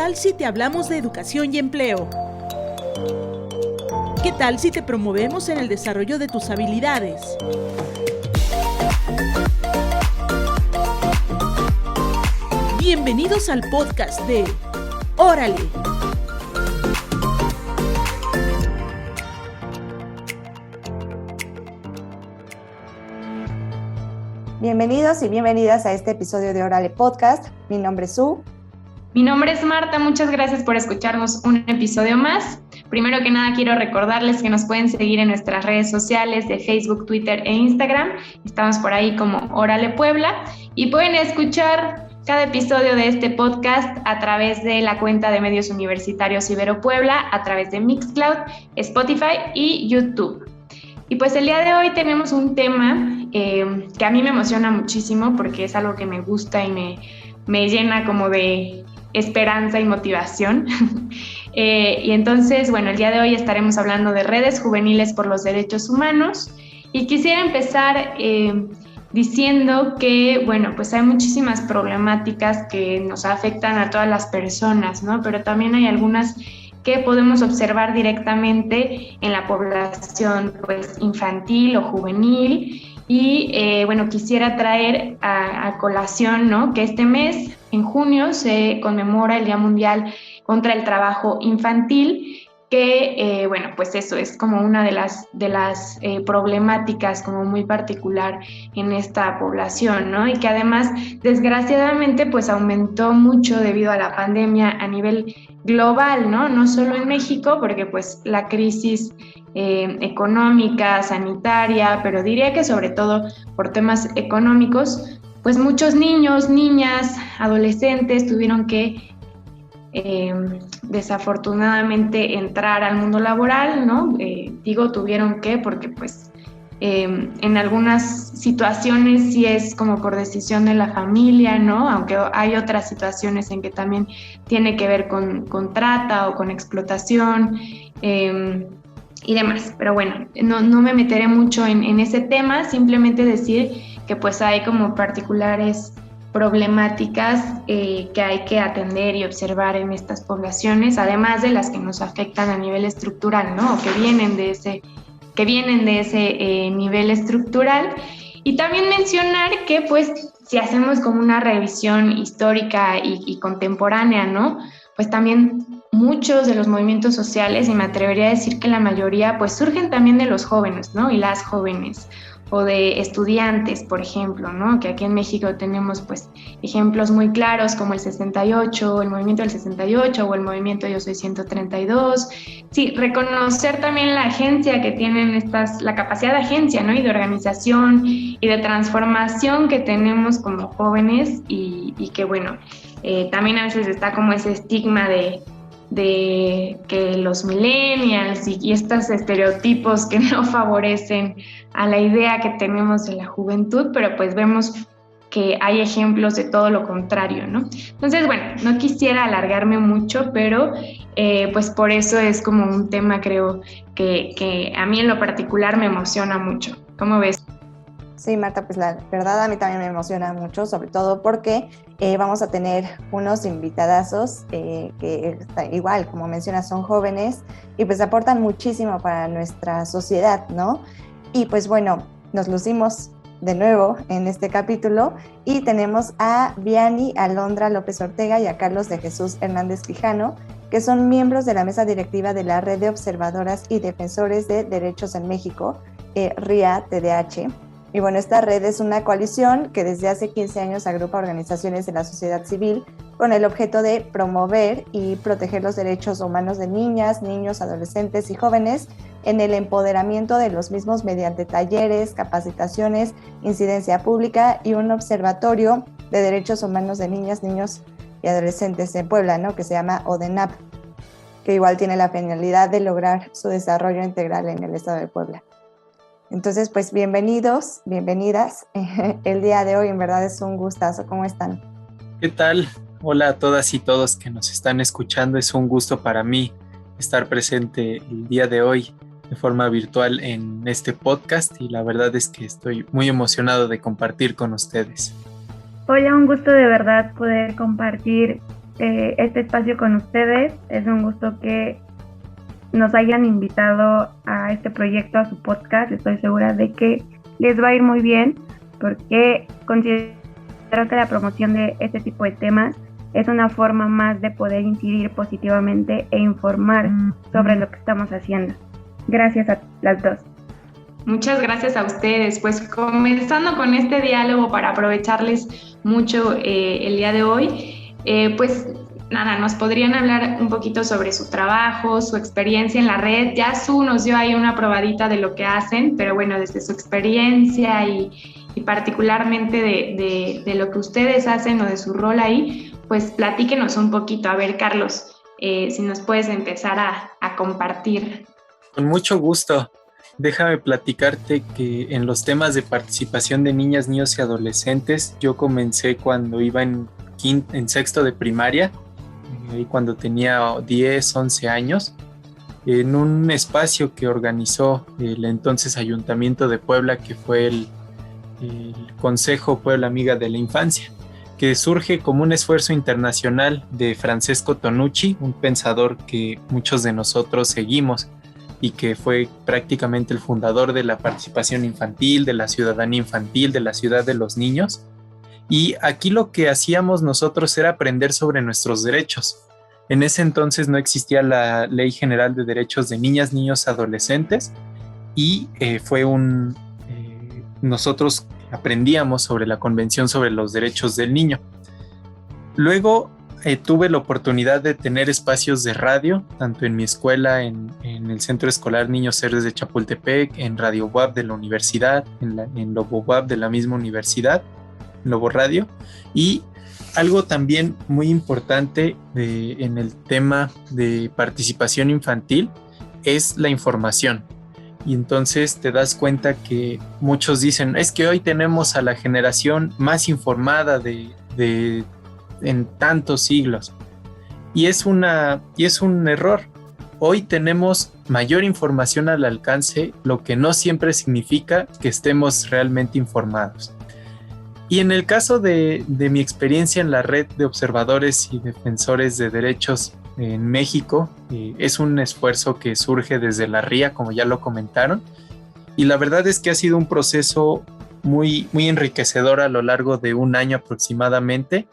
tal si te hablamos de educación y empleo? ¿Qué tal si te promovemos en el desarrollo de tus habilidades? Bienvenidos al podcast de Órale. Bienvenidos y bienvenidas a este episodio de Órale Podcast. Mi nombre es Su. Mi nombre es Marta, muchas gracias por escucharnos un episodio más. Primero que nada quiero recordarles que nos pueden seguir en nuestras redes sociales de Facebook, Twitter e Instagram. Estamos por ahí como Órale Puebla y pueden escuchar cada episodio de este podcast a través de la cuenta de Medios Universitarios Ibero Puebla, a través de Mixcloud, Spotify y YouTube. Y pues el día de hoy tenemos un tema que a mí me emociona muchísimo porque es algo que me gusta y me llena como de esperanza y motivación. Y entonces, bueno, el día de hoy estaremos hablando de redes juveniles por los derechos humanos y quisiera empezar diciendo que, bueno, pues hay muchísimas problemáticas que nos afectan a todas las personas, ¿no? Pero también hay algunas que podemos observar directamente en la población pues, infantil o juvenil. Y bueno, quisiera traer a colación, ¿no?, que este mes, en junio, se conmemora el Día Mundial contra el Trabajo Infantil, que bueno, pues eso es como una de las problemáticas como muy particular en esta población, ¿no? Y que además, desgraciadamente, pues aumentó mucho debido a la pandemia a nivel global, ¿no? No solo en México, porque pues la crisis económica, sanitaria, pero diría que sobre todo por temas económicos, pues muchos niños, niñas, adolescentes tuvieron que desafortunadamente entrar al mundo laboral, ¿no? Digo tuvieron que porque pues en algunas situaciones sí es como por decisión de la familia, ¿no? Aunque hay otras situaciones en que también tiene que ver con trata o con explotación y demás. Pero bueno, no me meteré mucho en ese tema, simplemente decir que pues hay como particulares problemáticas que hay que atender y observar en estas poblaciones, además de las que nos afectan a nivel estructural, ¿no? O que vienen de ese nivel estructural. Y también mencionar que, pues, si hacemos como una revisión histórica y contemporánea, ¿no?, pues también muchos de los movimientos sociales, y me atrevería a decir que la mayoría, pues surgen también de los jóvenes, ¿no?, y las jóvenes, o de estudiantes, por ejemplo, ¿no? Que aquí en México tenemos pues ejemplos muy claros como el 68, el movimiento del 68 o el movimiento Yo Soy 132. Sí, reconocer también la agencia que tienen la capacidad de agencia, ¿no?, y de organización y de transformación que tenemos como jóvenes y que bueno, también a veces está como ese estigma de que los millennials y estos estereotipos que no favorecen a la idea que tenemos de la juventud, pero pues vemos que hay ejemplos de todo lo contrario, ¿no? Entonces, bueno, no quisiera alargarme mucho, pero pues por eso es como un tema, creo, que a mí en lo particular me emociona mucho. ¿Cómo ves? Sí, Marta, pues la verdad a mí también me emociona mucho, sobre todo porque vamos a tener unos invitadazos que igual, como mencionas, son jóvenes y pues aportan muchísimo para nuestra sociedad, ¿no? Y pues bueno, nos lucimos de nuevo en este capítulo y tenemos a Vianney Alondra López Ortega y a Carlos de Jesús Hernández Quijano, que son miembros de la mesa directiva de la Red de Observadoras y Defensores de Derechos en México, RIA-TDH. Y bueno, esta red es una coalición que desde hace 15 años agrupa organizaciones de la sociedad civil con el objeto de promover y proteger los derechos humanos de niñas, niños, adolescentes y jóvenes en el empoderamiento de los mismos mediante talleres, capacitaciones, incidencia pública y un observatorio de derechos humanos de niñas, niños y adolescentes en Puebla, ¿no?, que se llama ODENAP, que igual tiene la finalidad de lograr su desarrollo integral en el estado de Puebla. Entonces, pues bienvenidos, bienvenidas. El día de hoy en verdad es un gustazo. ¿Cómo están? ¿Qué tal? Hola a todas y todos que nos están escuchando. Es un gusto para mí estar presente el día de hoy de forma virtual en este podcast y la verdad es que estoy muy emocionado de compartir con ustedes. Hola, un gusto de verdad poder compartir este espacio con ustedes. Es un gusto que nos hayan invitado a este proyecto, a su podcast. Estoy segura de que les va a ir muy bien, porque considero que la promoción de este tipo de temas es una forma más de poder incidir positivamente e informar sobre lo que estamos haciendo. Gracias a las dos. Muchas gracias a ustedes. Pues comenzando con este diálogo para aprovecharles mucho el día de hoy, pues nada, nos podrían hablar un poquito sobre su trabajo, su experiencia en la red. Ya Su nos dio ahí una probadita de lo que hacen, pero bueno, desde su experiencia y particularmente de lo que ustedes hacen o de su rol ahí, pues platíquenos un poquito. A ver, Carlos, si nos puedes empezar a compartir. Con mucho gusto. Déjame platicarte que en los temas de participación de niñas, niños y adolescentes, yo comencé cuando iba en sexto de primaria, y cuando tenía 10, 11 años, en un espacio que organizó el entonces Ayuntamiento de Puebla, que fue el Consejo Puebla Amiga de la Infancia, que surge como un esfuerzo internacional de Francesco Tonucci, un pensador que muchos de nosotros seguimos y que fue prácticamente el fundador de la participación infantil, de la ciudadanía infantil, de la ciudad de los niños. Y aquí lo que hacíamos nosotros era aprender sobre nuestros derechos. En ese entonces no existía la Ley General de Derechos de Niñas, Niños, Adolescentes, y nosotros aprendíamos sobre la Convención sobre los Derechos del Niño. Luego tuve la oportunidad de tener espacios de radio, tanto en mi escuela, en el Centro Escolar Niños Héroes de Chapultepec, en Radio WAP de la universidad, en Lobo WAP de la misma universidad, Lobo Radio, y algo también muy importante en el tema de participación infantil es la información. Y entonces te das cuenta que muchos dicen, es que hoy tenemos a la generación más informada en tantos siglos. Y es un error. Hoy tenemos mayor información al alcance, lo que no siempre significa que estemos realmente informados. Y en el caso de mi experiencia en la red de observadores y defensores de derechos en México, es un esfuerzo que surge desde la RIA, como ya lo comentaron, y la verdad es que ha sido un proceso muy, muy enriquecedor a lo largo de un año aproximadamente,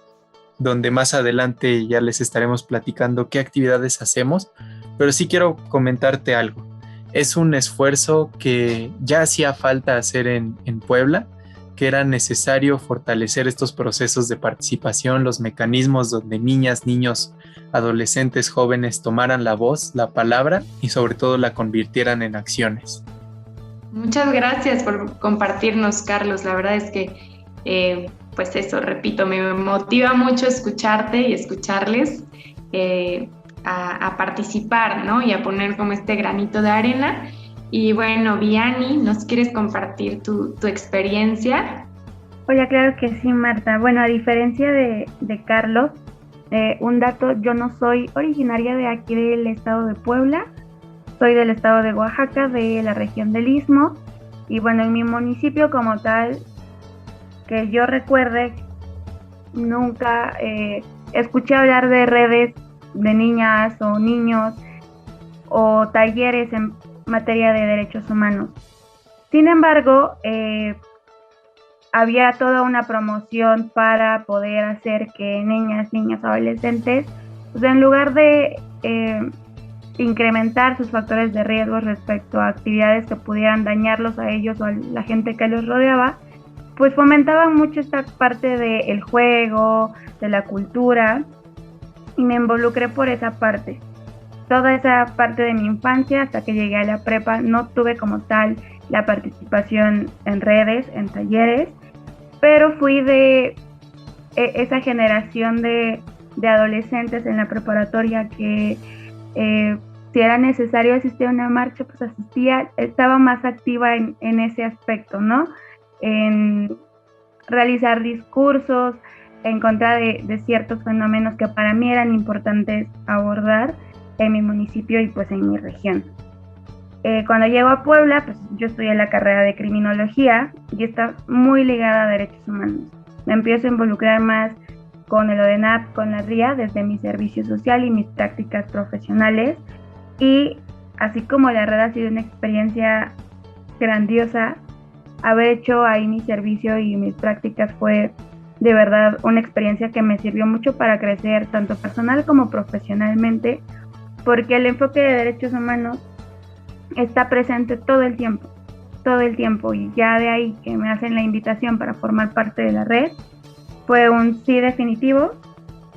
donde más adelante ya les estaremos platicando qué actividades hacemos, pero sí quiero comentarte algo. Es un esfuerzo que ya hacía falta hacer en Puebla, que era necesario fortalecer estos procesos de participación, los mecanismos donde niñas, niños, adolescentes, jóvenes tomaran la voz, la palabra y sobre todo la convirtieran en acciones. Muchas gracias por compartirnos, Carlos. La verdad es que, pues eso, repito, me motiva mucho escucharte y escucharles a participar, ¿no? Y a poner como este granito de arena. Y bueno, Vianney, ¿nos quieres compartir tu experiencia? Hola, claro que sí, Marta. Bueno, a diferencia de Carlos, un dato, yo no soy originaria de aquí del estado de Puebla, soy del estado de Oaxaca, de la región del Istmo, y bueno, en mi municipio como tal, que yo recuerde, nunca escuché hablar de redes de niñas o niños o talleres en materia de derechos humanos. Sin embargo, había toda una promoción para poder hacer que niñas, niños, adolescentes, pues en lugar de incrementar sus factores de riesgo respecto a actividades que pudieran dañarlos a ellos o a la gente que los rodeaba, pues fomentaban mucho esta parte del juego, de la cultura, y me involucré por esa parte. Toda esa parte de mi infancia hasta que llegué a la prepa no tuve como tal la participación en redes, en talleres, pero fui de esa generación de adolescentes en la preparatoria que si era necesario asistir a una marcha, pues asistía, estaba más activa en ese aspecto, ¿no? En realizar discursos en contra de ciertos fenómenos que para mí eran importantes abordar en mi municipio y pues en mi región. Cuando llego a Puebla, pues yo estudié la carrera de criminología y está muy ligada a derechos humanos. Me empiezo a involucrar más con el ODENAP, con la RIA, desde mi servicio social y mis prácticas profesionales. Y así como la red ha sido una experiencia grandiosa, haber hecho ahí mi servicio y mis prácticas fue de verdad una experiencia que me sirvió mucho para crecer tanto personal como profesionalmente, porque el enfoque de derechos humanos está presente todo el tiempo, y ya de ahí que me hacen la invitación para formar parte de la red, fue un sí definitivo.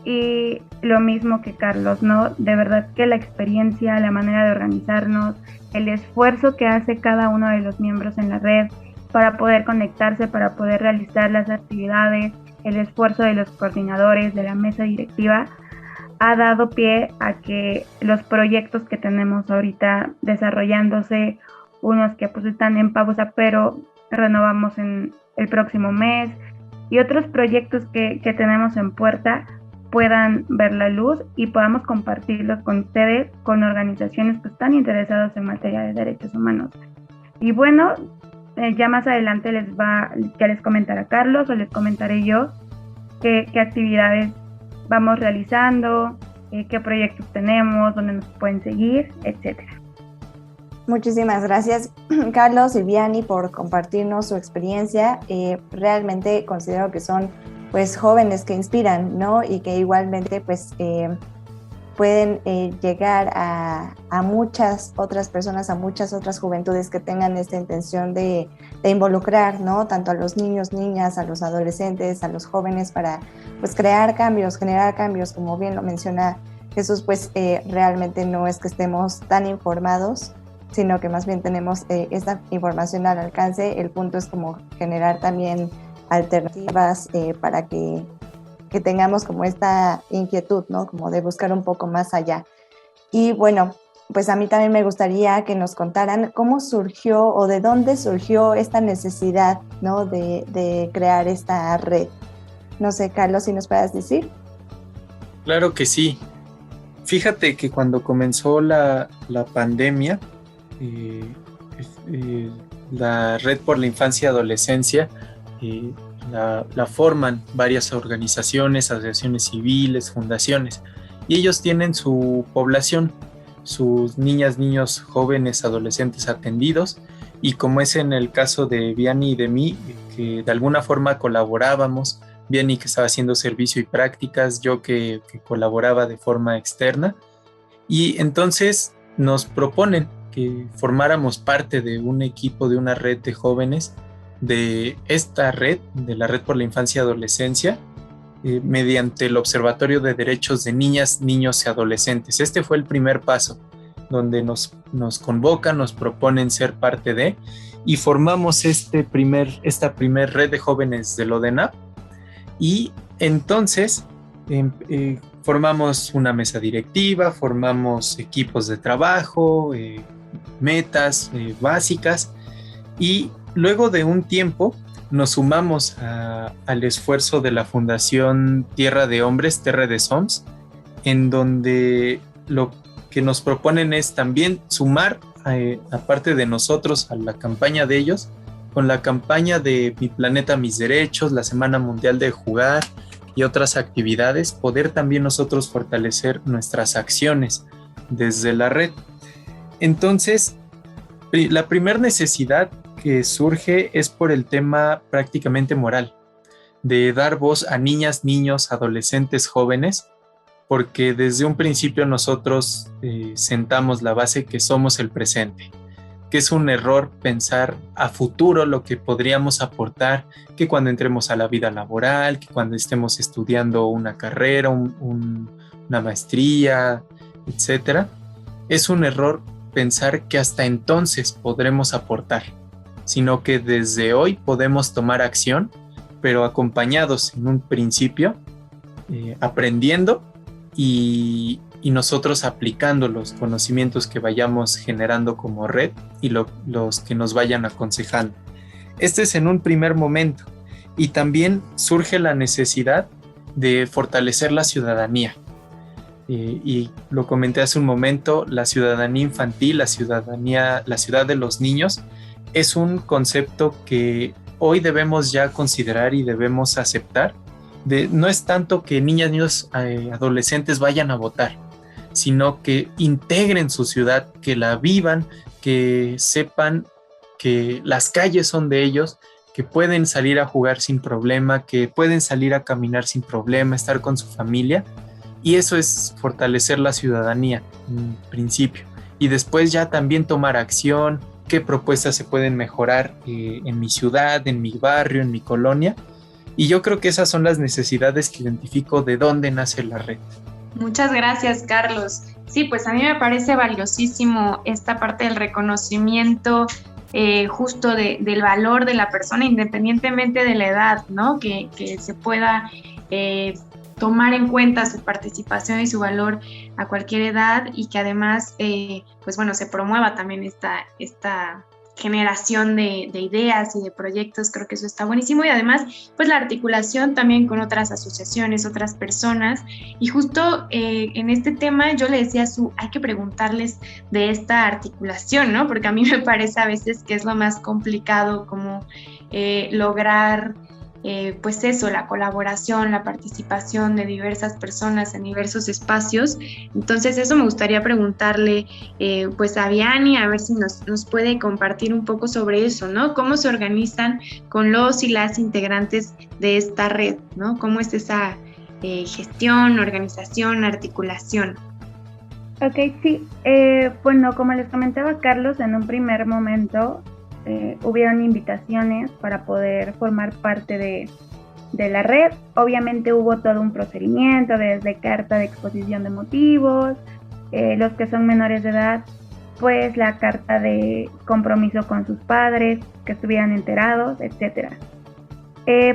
Y lo mismo que Carlos, ¿no? De verdad que la experiencia, la manera de organizarnos, el esfuerzo que hace cada uno de los miembros en la red para poder conectarse, para poder realizar las actividades, el esfuerzo de los coordinadores, de la mesa directiva, ha dado pie a que los proyectos que tenemos ahorita desarrollándose, unos que pues están en pausa pero renovamos en el próximo mes, y otros proyectos que tenemos en puerta, puedan ver la luz y podamos compartirlos con ustedes, con organizaciones que están interesadas en materia de derechos humanos. Y bueno, ya más adelante les comentará Carlos o les comentaré yo qué actividades vamos realizando, qué proyectos tenemos, dónde nos pueden seguir, etcétera. Muchísimas gracias, Carlos y Vianney, por compartirnos su experiencia. Realmente considero que son pues jóvenes que inspiran, ¿no? Y que igualmente pues pueden llegar a muchas otras personas, a muchas otras juventudes que tengan esta intención de involucrar, ¿no? Tanto a los niños, niñas, a los adolescentes, a los jóvenes, para pues generar cambios, como bien lo menciona Jesús, pues realmente no es que estemos tan informados, sino que más bien tenemos esta información al alcance. El punto es como generar también alternativas para que tengamos como esta inquietud, ¿no? Como de buscar un poco más allá. Y bueno, pues a mí también me gustaría que nos contaran cómo surgió o de dónde surgió esta necesidad, ¿no? de crear esta red. No sé, Carlos, si nos puedas decir. Claro que sí. Fíjate que cuando comenzó la pandemia, la Red por la Infancia y Adolescencia la forman varias organizaciones, asociaciones civiles, fundaciones, y ellos tienen su población, sus niñas, niños, jóvenes, adolescentes atendidos, y como es en el caso de Vianney y de mí, que de alguna forma colaborábamos, Vianney que estaba haciendo servicio y prácticas, yo que colaboraba de forma externa, y entonces nos proponen que formáramos parte de un equipo, de una red de jóvenes, de esta red, de la Red por la Infancia y Adolescencia, mediante el Observatorio de Derechos de Niñas, Niños y Adolescentes. Este fue el primer paso, donde nos convocan, nos proponen ser parte de, y formamos esta primer red de jóvenes del ODENAP, y entonces formamos una mesa directiva, formamos equipos de trabajo, metas básicas, y luego de un tiempo nos sumamos al esfuerzo de la Fundación Tierra de Hombres, Terre des Hommes, en donde lo que nos proponen es también sumar, aparte de nosotros, a la campaña de ellos, con la campaña de Mi Planeta, Mis Derechos, la Semana Mundial de Jugar y otras actividades, poder también nosotros fortalecer nuestras acciones desde la red. Entonces, la primera necesidad que surge es por el tema prácticamente moral, de dar voz a niñas, niños, adolescentes, jóvenes, porque desde un principio nosotros sentamos la base que somos el presente, que es un error pensar a futuro lo que podríamos aportar, que cuando entremos a la vida laboral, que cuando estemos estudiando una carrera, una maestría, etc. Es un error pensar que hasta entonces podremos aportar, sino que desde hoy podemos tomar acción, pero acompañados en un principio, aprendiendo y nosotros aplicando los conocimientos que vayamos generando como red y los que nos vayan aconsejando. Este es en un primer momento, y también surge la necesidad de fortalecer la ciudadanía. Y lo comenté hace un momento, la ciudadanía infantil, la ciudad de los niños, es un concepto que hoy debemos ya considerar y debemos aceptar, no es tanto que niñas, niños, adolescentes vayan a votar, sino que integren su ciudad, que la vivan, que sepan que las calles son de ellos, que pueden salir a jugar sin problema, que pueden salir a caminar sin problema, estar con su familia. Y eso es fortalecer la ciudadanía en principio. Y después ya también tomar acción, qué propuestas se pueden mejorar en mi ciudad, en mi barrio, en mi colonia. Y yo creo que esas son las necesidades que identifico de dónde nace la red. Muchas gracias, Carlos. Sí, pues a mí me parece valiosísimo esta parte del reconocimiento justo del valor de la persona, independientemente de la edad, ¿no? Que se pueda tomar en cuenta su participación y su valor a cualquier edad, y que además, pues bueno, se promueva también esta generación de ideas y de proyectos. Creo que eso está buenísimo, y además pues la articulación también con otras asociaciones, otras personas. Y justo en este tema yo le decía a Su, hay que preguntarles de esta articulación, ¿no? Porque a mí me parece a veces que es lo más complicado, como lograr pues eso, la colaboración, la participación de diversas personas en diversos espacios. Entonces eso me gustaría preguntarle pues a Vianney, a ver si nos puede compartir un poco sobre eso, ¿no? ¿Cómo se organizan con los y las integrantes de esta red, ¿no? ¿Cómo es esa gestión, organización, articulación? Ok, sí. Bueno, como les comentaba Carlos, en un primer momento hubieron invitaciones para poder formar parte de la red. Obviamente hubo todo un procedimiento, desde carta de exposición de motivos, los que son menores de edad, pues la carta de compromiso con sus padres, que estuvieran enterados, etc.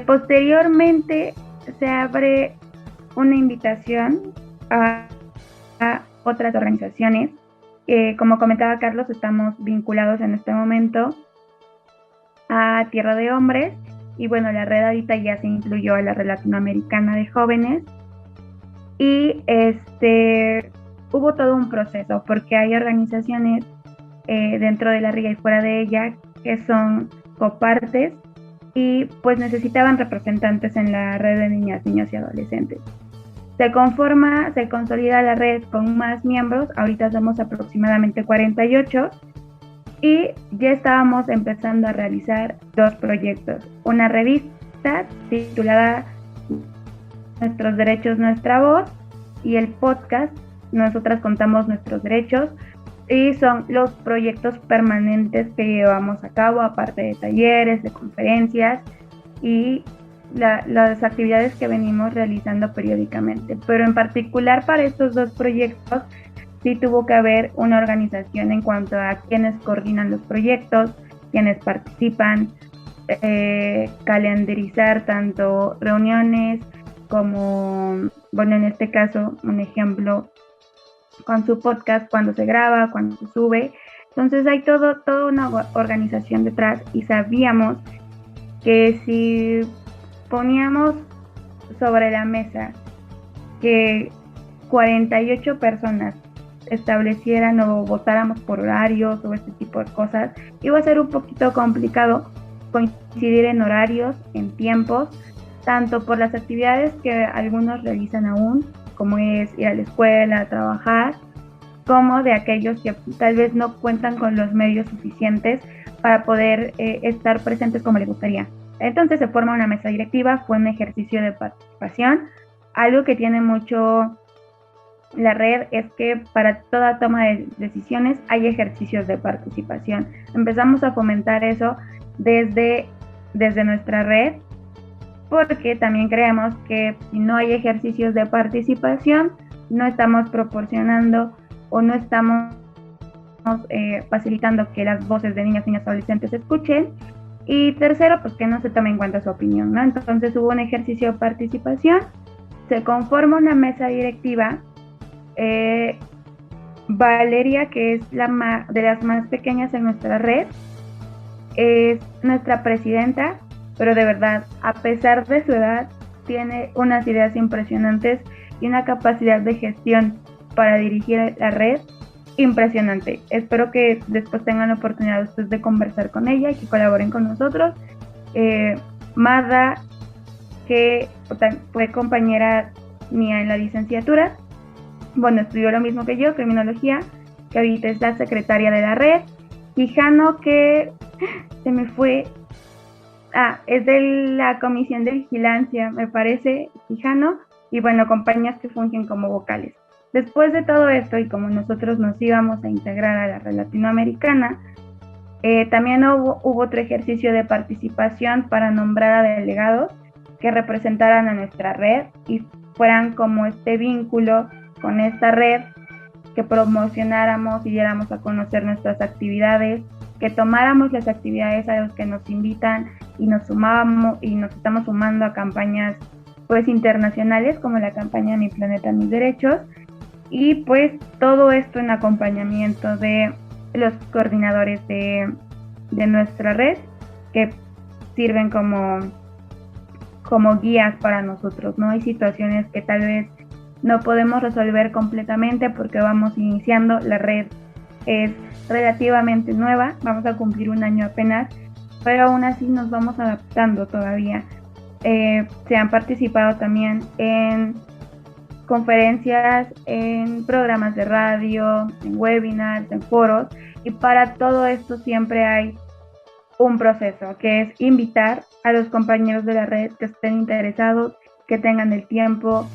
Posteriormente se abre una invitación a otras organizaciones. Como comentaba Carlos, estamos vinculados en este momento a Tierra de Hombres, y bueno, la red ahorita ya se incluyó a la red latinoamericana de jóvenes, y hubo todo un proceso, porque hay organizaciones dentro de la RIA y fuera de ella que son copartes, y pues necesitaban representantes en la red de niñas, niños y adolescentes. Se consolida la red con más miembros. Ahorita somos aproximadamente 48, y ya estábamos empezando a realizar 2 proyectos. Una revista titulada Nuestros Derechos, Nuestra Voz, y el podcast Nosotras Contamos Nuestros Derechos, y son los proyectos permanentes que llevamos a cabo, aparte de talleres, de conferencias y las actividades que venimos realizando periódicamente. Pero en particular para estos 2 proyectos sí tuvo que haber una organización en cuanto a quienes coordinan los proyectos, quienes participan, calendarizar tanto reuniones como, bueno, en este caso, un ejemplo, con su podcast, cuando se graba, cuando se sube. Entonces hay toda una organización detrás, y sabíamos que si poníamos sobre la mesa que 48 personas establecieran o votáramos por horarios o este tipo de cosas, iba a ser un poquito complicado coincidir en horarios, en tiempos, tanto por las actividades que algunos realizan aún, como es ir a la escuela, trabajar, como de aquellos que tal vez no cuentan con los medios suficientes para poder estar presentes como les gustaría. Entonces se forma una mesa directiva, fue un ejercicio de participación. Algo que tiene mucho la red es que para toda toma de decisiones hay ejercicios de participación. Empezamos a fomentar eso desde nuestra red, porque también creemos que si no hay ejercicios de participación, no estamos proporcionando o no estamos facilitando que las voces de niñas, niñas, adolescentes se escuchen. Y tercero, pues que no se tome en cuenta su opinión, ¿no? Entonces hubo un ejercicio de participación, se conforma una mesa directiva. Valeria, que es de las más pequeñas en nuestra red, es nuestra presidenta, pero de verdad, a pesar de su edad, tiene unas ideas impresionantes y una capacidad de gestión para dirigir la red impresionante. Espero que después tengan la oportunidad ustedes de conversar con ella y que colaboren con nosotros. Marda que fue compañera mía en la licenciatura. Bueno, estudió lo mismo que yo, criminología, que ahorita es la secretaria de la red. Quijano, que se me fue, es de la comisión de vigilancia, me parece, Quijano, y bueno, compañías que fungen como vocales. Después de todo esto, y como nosotros nos íbamos a integrar a la red latinoamericana, también hubo otro ejercicio de participación para nombrar a delegados que representaran a nuestra red y fueran como este vínculo con esta red, que promocionáramos y diéramos a conocer nuestras actividades, que tomáramos las actividades a los que nos invitan y nos sumábamos y nos estamos sumando a campañas pues internacionales como la campaña Mi Planeta, Mis Derechos, y pues todo esto en acompañamiento de los coordinadores de nuestra red, que sirven como guías para nosotros, ¿no? Hay situaciones que tal vez no podemos resolver completamente porque vamos iniciando, la red es relativamente nueva, vamos a cumplir un año apenas, pero aún así nos vamos adaptando todavía. Se han participado también en conferencias, en programas de radio, en webinars, en foros, y para todo esto siempre hay un proceso, que es invitar a los compañeros de la red que estén interesados, que tengan el tiempo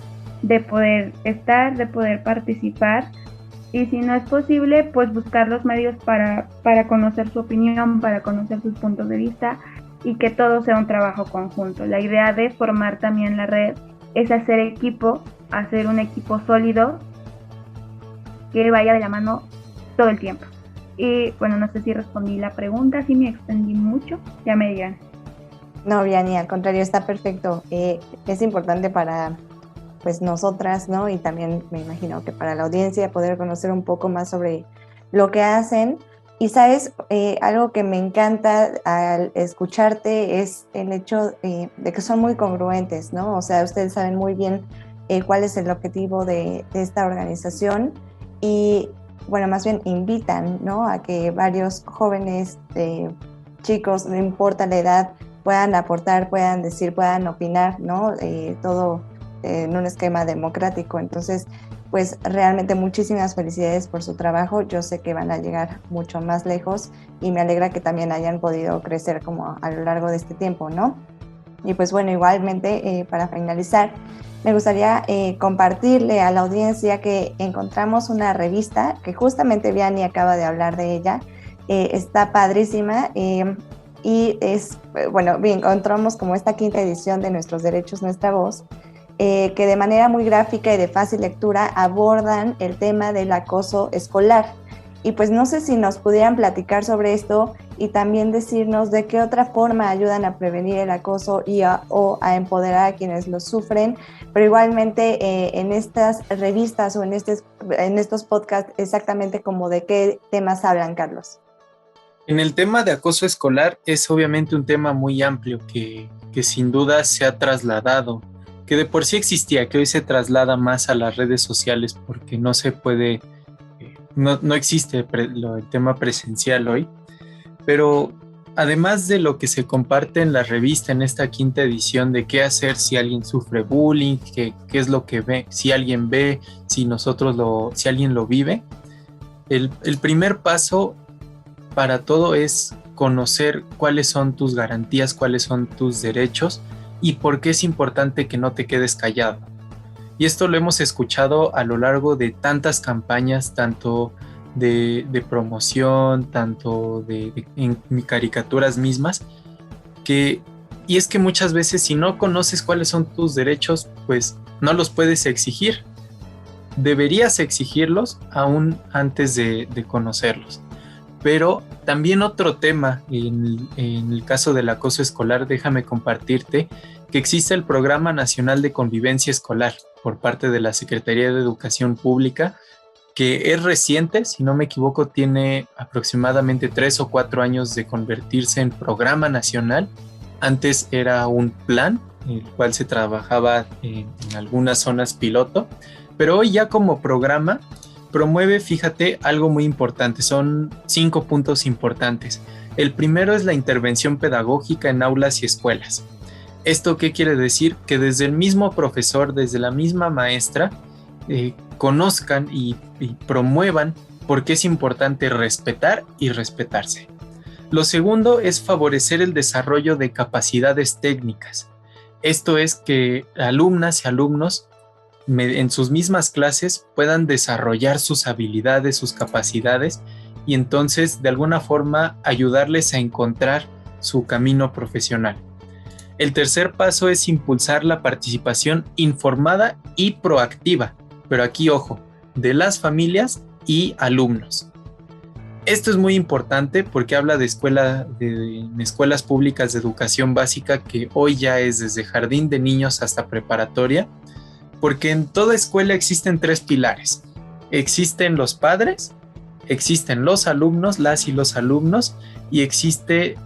de poder estar, de poder participar, y si no es posible, pues buscar los medios para conocer su opinión, para conocer sus puntos de vista, y que todo sea un trabajo conjunto. La idea de formar también la red es hacer equipo, hacer un equipo sólido que vaya de la mano todo el tiempo. Y bueno, no sé si respondí la pregunta, si me extendí mucho, ya me dirán. No, Vianney, al contrario, está perfecto. Es importante para pues nosotras, ¿no? Y también me imagino que para la audiencia poder conocer un poco más sobre lo que hacen. Y sabes, algo que me encanta al escucharte es el hecho de que son muy congruentes, ¿no? O sea, ustedes saben muy bien cuál es el objetivo de esta organización y, bueno, más bien invitan, ¿no? A que varios jóvenes, chicos, no importa la edad, puedan aportar, puedan decir, puedan opinar, ¿no? Todo en un esquema democrático. Entonces, pues realmente muchísimas felicidades por su trabajo. Yo sé que van a llegar mucho más lejos y me alegra que también hayan podido crecer como a lo largo de este tiempo, ¿no? Y pues bueno, igualmente para finalizar, me gustaría compartirle a la audiencia que encontramos una revista que justamente Vianney acaba de hablar de ella. Está padrísima y es, bueno, bien, encontramos como esta 5ª edición de Nuestros Derechos, Nuestra Voz, que de manera muy gráfica y de fácil lectura abordan el tema del acoso escolar. Y pues no sé si nos pudieran platicar sobre esto y también decirnos de qué otra forma ayudan a prevenir el acoso o a empoderar a quienes lo sufren, pero igualmente en estas revistas o en estos podcasts exactamente como de qué temas hablan, Carlos. En el tema de acoso escolar es obviamente un tema muy amplio que sin duda se ha trasladado, que de por sí existía, que hoy se traslada más a las redes sociales porque no se puede, no existe el tema presencial hoy, pero además de lo que se comparte en la revista en esta 5ª edición de qué hacer si alguien sufre bullying, qué es lo que ve, si alguien ve, si alguien lo vive, el primer paso para todo es conocer cuáles son tus garantías, cuáles son tus derechos y por qué es importante que no te quedes callado. Y esto lo hemos escuchado a lo largo de tantas campañas, tanto de promoción, tanto en caricaturas mismas, y es que muchas veces si no conoces cuáles son tus derechos, pues no los puedes exigir. Deberías exigirlos aún antes de conocerlos. Pero también otro tema, en el caso del acoso escolar, déjame compartirte que existe el Programa Nacional de Convivencia Escolar por parte de la Secretaría de Educación Pública, que es reciente, si no me equivoco, tiene aproximadamente 3 o 4 años de convertirse en programa nacional. Antes era un plan, el cual se trabajaba en algunas zonas piloto, pero hoy ya como programa promueve, fíjate, algo muy importante. Son 5 puntos importantes. El primero es la intervención pedagógica en aulas y escuelas. ¿Esto qué quiere decir? Que desde el mismo profesor, desde la misma maestra, conozcan y promuevan por qué es importante respetar y respetarse. Lo segundo es favorecer el desarrollo de capacidades técnicas. Esto es que alumnas y alumnos en sus mismas clases puedan desarrollar sus habilidades, sus capacidades y entonces de alguna forma ayudarles a encontrar su camino profesional. El tercer paso es impulsar la participación informada y proactiva, pero aquí ojo, de las familias y alumnos. Esto es muy importante porque habla de escuelas públicas de educación básica, que hoy ya es desde jardín de niños hasta preparatoria, porque en toda escuela existen 3 pilares. Existen los padres, existen los alumnos, las y los alumnos, y existe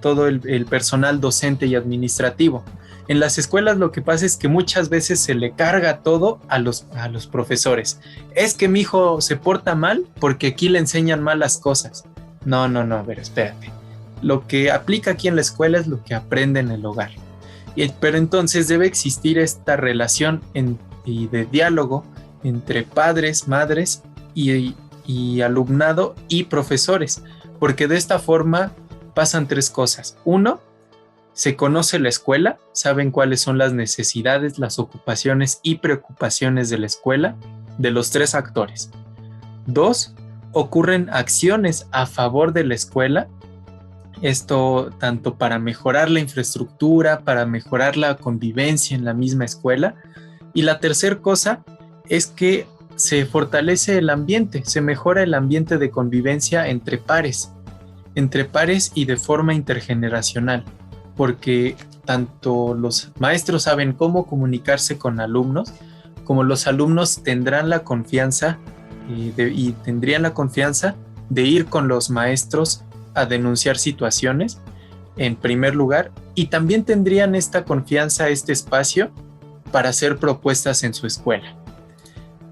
todo el personal docente y administrativo. En las escuelas lo que pasa es que muchas veces se le carga todo a los profesores. Es que mi hijo se porta mal porque aquí le enseñan malas cosas. No, a ver, espérate. Lo que aplica aquí en la escuela es lo que aprende en el hogar. Pero entonces debe existir esta relación y de diálogo entre padres, madres y alumnado y profesores, porque de esta forma pasan 3 cosas. 1, se conoce la escuela, saben cuáles son las necesidades, las ocupaciones y preocupaciones de la escuela, de los 3 actores. 2, ocurren acciones a favor de la escuela, esto tanto para mejorar la infraestructura, para mejorar la convivencia en la misma escuela. Y la tercera cosa es que se fortalece el ambiente, se mejora el ambiente de convivencia entre pares y de forma intergeneracional, porque tanto los maestros saben cómo comunicarse con alumnos, como los alumnos tendrán la confianza y tendrían la confianza de ir con los maestros a denunciar situaciones en primer lugar, y también tendrían esta confianza, este espacio para hacer propuestas en su escuela.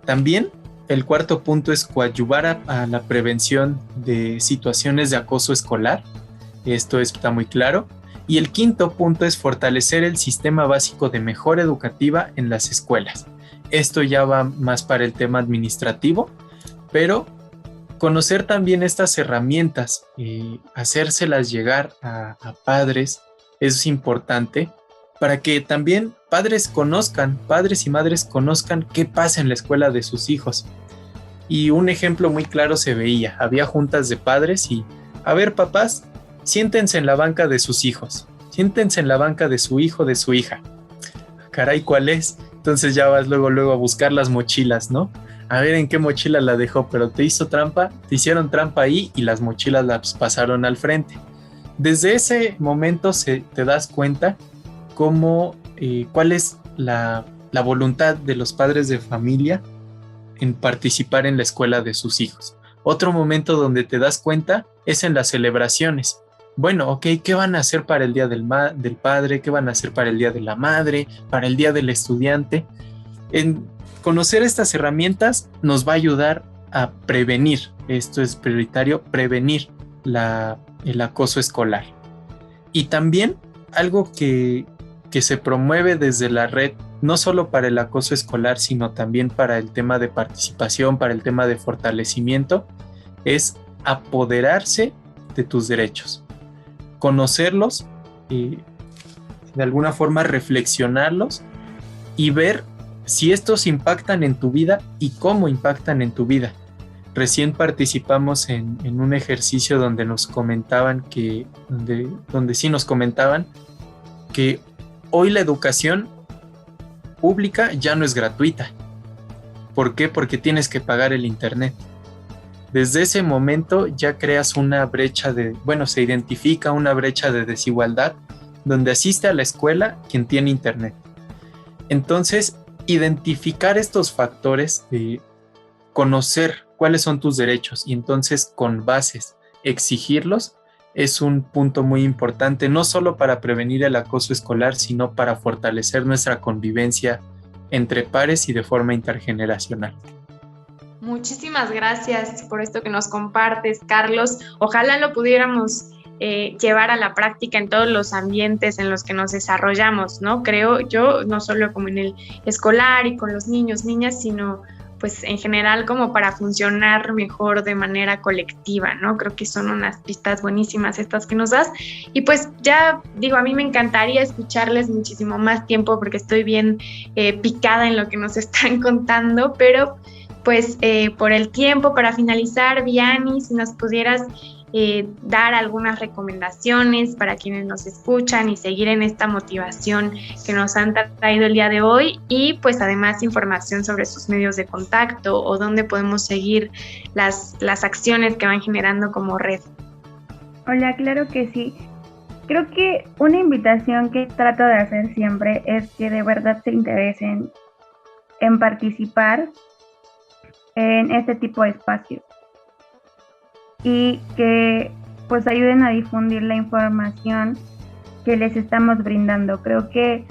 También el cuarto punto es coadyuvar a la prevención de situaciones de acoso escolar. Esto está muy claro. Y el quinto punto es fortalecer el sistema básico de mejora educativa en las escuelas. Esto ya va más para el tema administrativo, pero conocer también estas herramientas, hacérselas llegar a padres es importante para que también padres y madres conozcan qué pasa en la escuela de sus hijos. Y un ejemplo muy claro se veía, había juntas de padres y, a ver papás, siéntense en la banca de sus hijos, siéntense en la banca de su hijo, de su hija. Caray, ¿cuál es? Entonces ya vas luego a buscar las mochilas, ¿no? A ver en qué mochila la dejó, pero te hicieron trampa ahí y las mochilas las pasaron al frente. Desde ese momento te das cuenta cuál es la voluntad de los padres de familia en participar en la escuela de sus hijos. Otro momento donde te das cuenta es en las celebraciones. Bueno, ok, ¿qué van a hacer para el Día del Padre? ¿Qué van a hacer para el Día de la Madre? ¿Para el Día del Estudiante? En conocer estas herramientas nos va a ayudar a prevenir, esto es prioritario, prevenir el acoso escolar. Y también algo que se promueve desde la red, no solo para el acoso escolar, sino también para el tema de participación, para el tema de fortalecimiento, es apoderarse de tus derechos, conocerlos, de alguna forma reflexionarlos y ver si estos impactan en tu vida y cómo impactan en tu vida. Recién participamos en un ejercicio donde nos comentaban donde sí nos comentaban que hoy la educación pública ya no es gratuita. ¿Por qué? Porque tienes que pagar el internet. Desde ese momento ya creas una brecha se identifica una brecha de desigualdad donde asiste a la escuela quien tiene internet. Entonces, identificar estos factores, conocer cuáles son tus derechos y entonces con bases exigirlos es un punto muy importante, no solo para prevenir el acoso escolar, sino para fortalecer nuestra convivencia entre pares y de forma intergeneracional. Muchísimas gracias por esto que nos compartes, Carlos. Ojalá lo pudiéramos llevar a la práctica en todos los ambientes en los que nos desarrollamos, ¿no? Creo yo, no solo como en el escolar y con los niños, niñas, sino pues en general como para funcionar mejor de manera colectiva, ¿no? Creo que son unas pistas buenísimas estas que nos das. Y pues ya digo, a mí me encantaría escucharles muchísimo más tiempo porque estoy bien picada en lo que nos están contando, pero pues por el tiempo, para finalizar, Vianney, si nos pudieras dar algunas recomendaciones para quienes nos escuchan y seguir en esta motivación que nos han traído el día de hoy, y pues además información sobre sus medios de contacto o dónde podemos seguir las acciones que van generando como red. Hola, claro que sí. Creo que una invitación que trato de hacer siempre es que de verdad se interesen en participar en este tipo de espacios y que pues ayuden a difundir la información que les estamos brindando. Creo que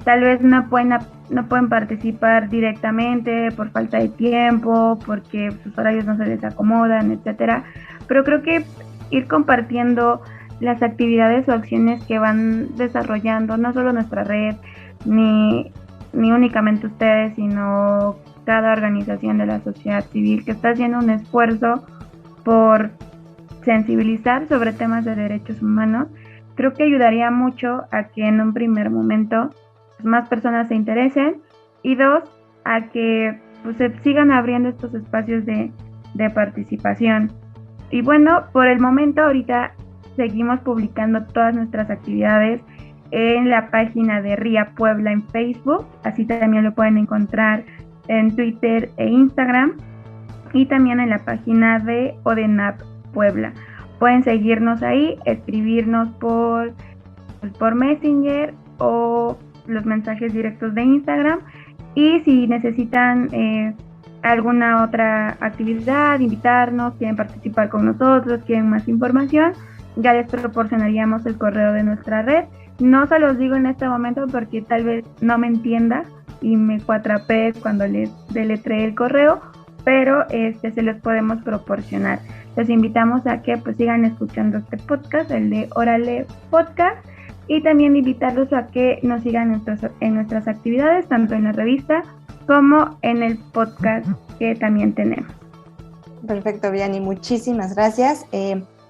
tal vez no pueden participar directamente por falta de tiempo, porque sus horarios no se les acomodan, etcétera, pero creo que ir compartiendo las actividades o acciones que van desarrollando, no solo nuestra red, ni únicamente ustedes, sino cada organización de la sociedad civil que está haciendo un esfuerzo por sensibilizar sobre temas de derechos humanos, creo que ayudaría mucho a que en un primer momento pues, más personas se interesen, y dos, a que pues, se sigan abriendo estos espacios de participación. Y bueno, por el momento ahorita seguimos publicando todas nuestras actividades en la página de RIA Puebla en Facebook, así también lo pueden encontrar en Twitter e Instagram, y también en la página de ODENAP Puebla. Pueden seguirnos ahí, escribirnos por Messenger o los mensajes directos de Instagram, y si necesitan alguna otra actividad, invitarnos, quieren participar con nosotros, quieren más información, ya les proporcionaríamos el correo de nuestra red. No se los digo en este momento porque tal vez no me entienda y me cuatrapee cuando les deletreé el correo, pero se los podemos proporcionar. Los invitamos a que pues sigan escuchando este podcast, el de Órale Podcast, y también invitarlos a que nos sigan en nuestras actividades, tanto en la revista como en el podcast que también tenemos. Perfecto, Vianney, muchísimas gracias.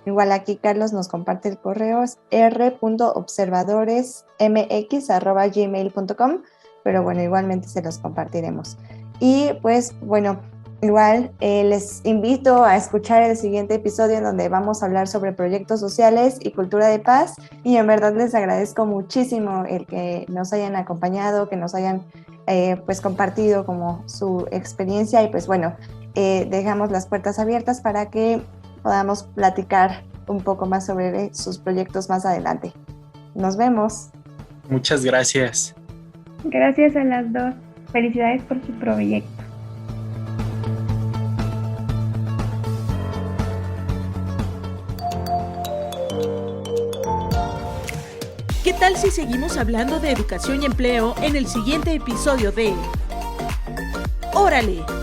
Igual aquí Carlos nos comparte el correo, es r.observadoresmx@gmail.com, pero bueno, igualmente se los compartiremos. Y pues bueno, igual les invito a escuchar el siguiente episodio en donde vamos a hablar sobre proyectos sociales y cultura de paz, y en verdad les agradezco muchísimo el que nos hayan acompañado, que nos hayan pues compartido como su experiencia, y pues bueno, dejamos las puertas abiertas para que podamos platicar un poco más sobre sus proyectos más adelante. Nos vemos. Muchas gracias. Gracias a las dos. Felicidades por su proyecto. ¿Qué tal si seguimos hablando de educación y empleo en el siguiente episodio de Órale!